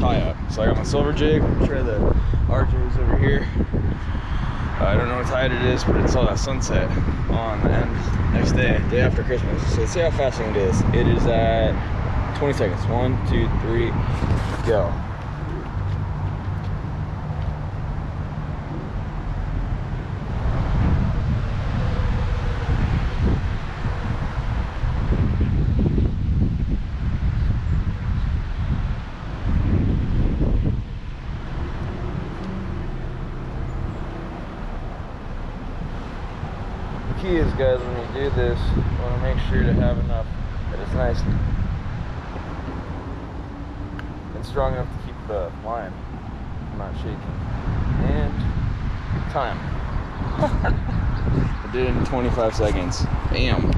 tie up. So I got my Silver Jig. Try the RJ's over here. I don't know what tide it is, but it's all that sunset on the end. Next day after Christmas. So let's see how fast I can do this. It is at 20 seconds. 1, 2, 3, go. The key is, guys, when you do this, you want to make sure to have enough that it's nice and strong enough to keep the line from not shaking. And time. I did it in 25 seconds. Bam.